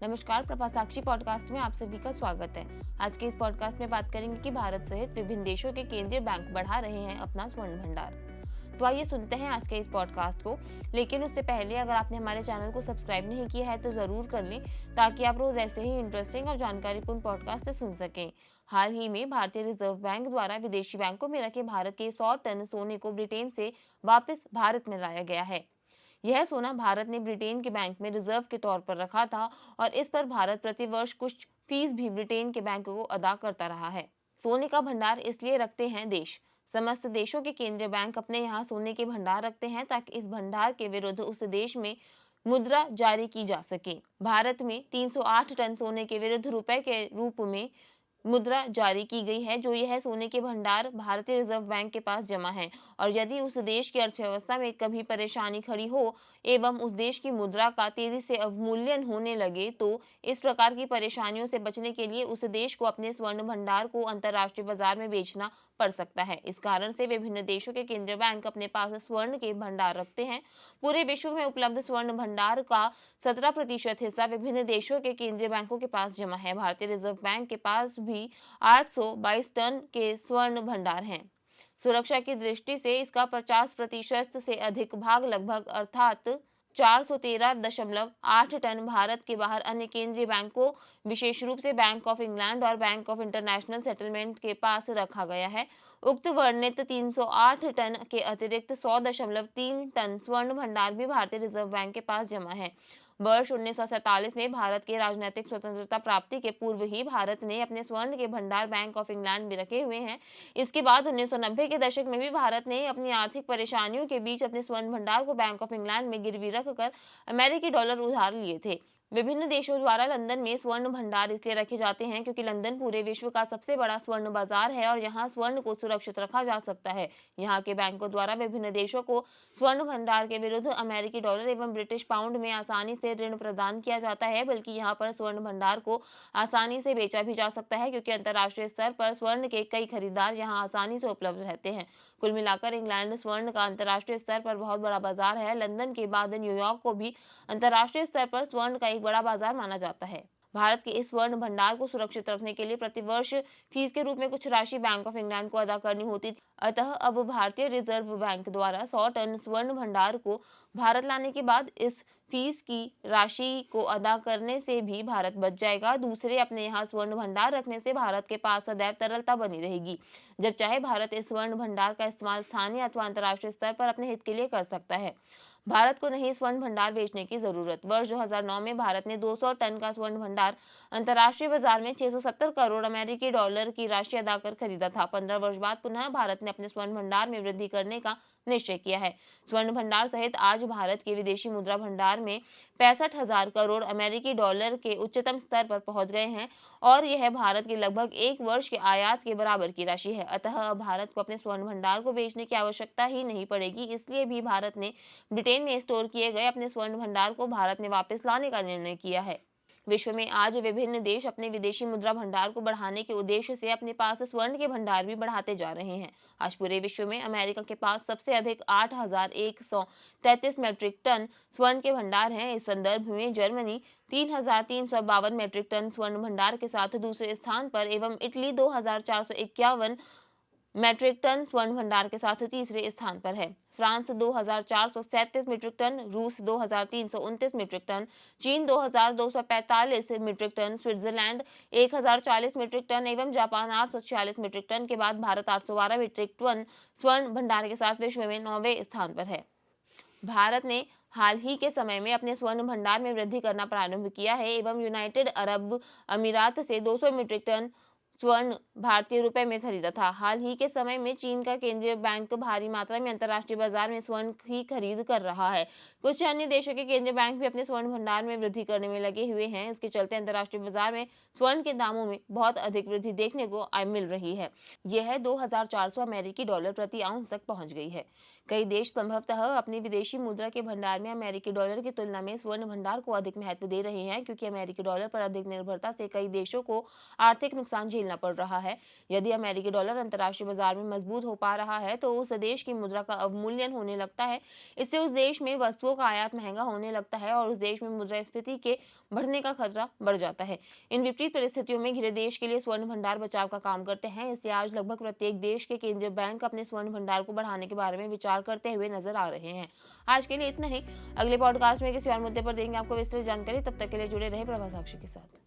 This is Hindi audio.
नमस्कार, प्रभा साक्षी पॉडकास्ट में आप सभी का स्वागत है। आज के इस पॉडकास्ट में बात करेंगे कि भारत सहित विभिन्न देशों के केंद्रीय बैंक बढ़ा रहे हैं अपना स्वर्ण भंडार। तो आइए सुनते हैं आज के इस पॉडकास्ट को। लेकिन उससे पहले अगर आपने हमारे चैनल को सब्सक्राइब नहीं किया है तो जरूर कर लें, ताकि आप रोज ऐसे ही इंटरेस्टिंग और जानकारीपूर्ण पॉडकास्ट सुन सकें। हाल ही में भारतीय रिजर्व बैंक द्वारा विदेशी बैंकों में रखे भारत के 100 टन सोने को ब्रिटेन से वापस भारत में लाया गया है। यह सोना भारत ने ब्रिटेन के बैंक में रिजर्व के तौर पर रखा था और इस पर भारत प्रतिवर्ष कुछ फीस भी ब्रिटेन के बैंक को अदा करता रहा है। सोने का भंडार इसलिए रखते हैं देश। समस्त देशों के केंद्रीय बैंक अपने यहाँ सोने के भंडार रखते हैं ताकि इस भंडार के विरुद्ध उस देश में मुद्रा जारी की जा सके। भारत में 308 टन सोने के विरुद्ध रुपए के रूप में मुद्रा जारी की गई है, जो यह सोने के भंडार भारतीय रिजर्व बैंक के पास जमा है। और यदि उस देश की अर्थव्यवस्था में कभी परेशानी खड़ी हो एवं उस देश की मुद्रा का तेजी से अवमूल्यन होने लगे, तो इस प्रकार की परेशानियों से बचने के लिए उस देश को अपने स्वर्ण भंडार को अंतर्राष्ट्रीय बाजार में बेचना पड़ सकता है। इस कारण से विभिन्न देशों के केंद्रीय बैंक अपने पास स्वर्ण के भंडार रखते हैं। पूरे विश्व में उपलब्ध स्वर्ण भंडार का 17% हिस्सा विभिन्न देशों के केंद्रीय बैंकों के पास जमा है। भारतीय रिजर्व बैंक के पास भी 822 टन के स्वर्ण भंडार हैं। सुरक्षा की दृष्टि से इसका 50% से अधिक भाग लगभग अर्थात 413.8 टन भारत के बाहर अन्य केंद्रीय बैंकों, विशेष रूप से बैंक ऑफ इंग्लैंड और बैंक ऑफ इंटरनेशनल सेटलमेंट के पास रखा गया है। उक्त वर्णित 308 टन के अतिरिक्त 100.3 टन स्वर्ण भंडार भी भारतीय रिजर्व बैंक के पास जमा है। वर्ष 1947 में भारत के राजनीतिक स्वतंत्रता प्राप्ति के पूर्व ही भारत ने अपने स्वर्ण के भंडार बैंक ऑफ इंग्लैंड में रखे हुए हैं। इसके बाद 1990 के दशक में भी भारत ने अपनी आर्थिक परेशानियों के बीच अपने स्वर्ण भंडार को बैंक ऑफ इंग्लैंड में गिरवी रखकर अमेरिकी डॉलर उधार लिए थे। विभिन्न देशों द्वारा लंदन में स्वर्ण भंडार इसलिए रखे जाते हैं क्योंकि लंदन पूरे विश्व का सबसे बड़ा स्वर्ण बाजार है और यहाँ स्वर्ण को सुरक्षित रखा जा सकता है। यहाँ के बैंकों द्वारा विभिन्न देशों को स्वर्ण भंडार के विरुद्ध अमेरिकी डॉलर एवं ब्रिटिश पाउंड में आसानी से ऋण प्रदान किया जाता है, बल्कि यहाँ पर स्वर्ण भंडार को आसानी से बेचा भी जा सकता है क्योंकि अंतर्राष्ट्रीय स्तर पर स्वर्ण के कई खरीदार यहाँ आसानी से उपलब्ध रहते हैं। कुल मिलाकर इंग्लैंड स्वर्ण का अंतर्राष्ट्रीय स्तर पर बहुत बड़ा बाजार है। लंदन के बाद न्यूयॉर्क को भी अंतर्राष्ट्रीय स्तर पर स्वर्ण का एक बड़ा बाजार माना जाता है। भारत के इस स्वर्ण भंडार को सुरक्षित रखने के लिए प्रतिवर्ष फीस के रूप में कुछ राशि बैंक ऑफ इंग्लैंड को अदा करनी होती थी। अतः अब भारतीय रिजर्व बैंक द्वारा 100 टन स्वर्ण भंडार को भारत लाने के बाद इस फीस की राशि को अदा करने से भी भारत बच जाएगा। दूसरे, अपने यहाँ स्वर्ण भंडार रखने से भारत के पास सदैव तरलता बनी रहेगी। जब चाहे भारत इस स्वर्ण भंडार का इस्तेमाल स्थानीय अथवा अंतर्राष्ट्रीय स्तर पर अपने हित के लिए कर सकता है। भारत को नहीं स्वर्ण भंडार बेचने की जरूरत। वर्ष 2009 में भारत ने 200 टन का स्वर्ण भंडार अंतर्राष्ट्रीय बाजार में 670 करोड़ अमेरिकी डॉलर की राशि अदा कर खरीदा था। 15 वर्ष बाद पुनः भारत ने अपने स्वर्ण भंडार में वृद्धि करने का निश्चय किया है। स्वर्ण भंडार सहित आज भारत के विदेशी मुद्रा भंडार में 65,000 करोड़ अमेरिकी डॉलर के उच्चतम स्तर पर पहुंच गए हैं और यह भारत के लगभग एक वर्ष के आयात के बराबर की राशि है। अतः अब भारत को अपने स्वर्ण भंडार को बेचने की आवश्यकता ही नहीं पड़ेगी। इसलिए भी भारत ने ब्रिटेन में स्टोर किए गए अपने स्वर्ण भंडार को भारत में वापस लाने का निर्णय किया है। विश्व में आज विभिन्न देश अपने विदेशी मुद्रा भंडार को बढ़ाने के उद्देश्य से अपने पास स्वर्ण के भंडार भी बढ़ाते जा रहे हैं। आज पूरे विश्व में अमेरिका के पास सबसे अधिक 8,133 मीट्रिक टन स्वर्ण के भंडार हैं। इस संदर्भ में जर्मनी 3,352 मीट्रिक टन स्वर्ण भंडार के साथ दूसरे स्थान पर एवं इटली 2,451 मीट्रिक टन स्वर्ण भंडार के साथ तीसरे स्थान पर है। फ्रांस 2,437 मीट्रिक टन, रूस 2,329 मीट्रिक टन, चीन 2,245 metric ton, Switzerland 1,040 metric ton एवं जापान 846 मीट्रिक टन के बाद भारत 812 मीट्रिक टन स्वर्ण भंडार के साथ विश्व में 9वें स्थान पर है। भारत ने हाल ही के समय में अपने स्वर्ण भंडार में वृद्धि करना प्रारंभ किया है एवं यूनाइटेड अरब अमीरात से 200 मीट्रिक टन स्वर्ण भारतीय रुपए में खरीदा था। हाल ही के समय में चीन का केंद्रीय बैंक भारी मात्रा में अंतर्राष्ट्रीय बाजार में स्वर्ण की खरीद कर रहा है। कुछ अन्य देशों के केंद्रीय बैंक भी अपने स्वर्ण भंडार में वृद्धि करने में लगे हुए हैं। इसके चलते अंतर्राष्ट्रीय बाजार में स्वर्ण के दामों में बहुत अधिक वृद्धि देखने को मिल रही है। यह 2,400 अमेरिकी डॉलर प्रति आउंस तक पहुंच गई है। कई देश संभवतः अपनी विदेशी मुद्रा के भंडार में अमेरिकी डॉलर की तुलना में स्वर्ण भंडार को अधिक महत्व दे रहे हैं, क्योंकि अमेरिकी डॉलर पर अधिक निर्भरता से कई देशों को आर्थिक नुकसान झेलना पड़ रहा है। यदि अमेरिकी डॉलर अंतर्राष्ट्रीय बाजार में मजबूत हो पा रहा है तो उस देश की मुद्रा का अवमूल्यन होने लगता है। इससे उस देश में वस्तुओं का आयात महंगा होने लगता है और उस देश में मुद्रास्फीति के बढ़ने का खतरा बढ़ जाता है। इन विपरीत परिस्थितियों में घिरे देश के लिए स्वर्ण भंडार बचाव का काम करते हैं। इससे आज लगभग प्रत्येक देश के केंद्रीय बैंक अपने स्वर्ण भंडार को बढ़ाने के बारे में विचार करते हुए नजर आ रहे हैं। आज के लिए इतना ही। अगले पॉडकास्ट में किसी और मुद्दे पर देंगे आपको विस्तृत जानकारी। तब तक के लिए जुड़े रहे प्रभा साक्षी के साथ।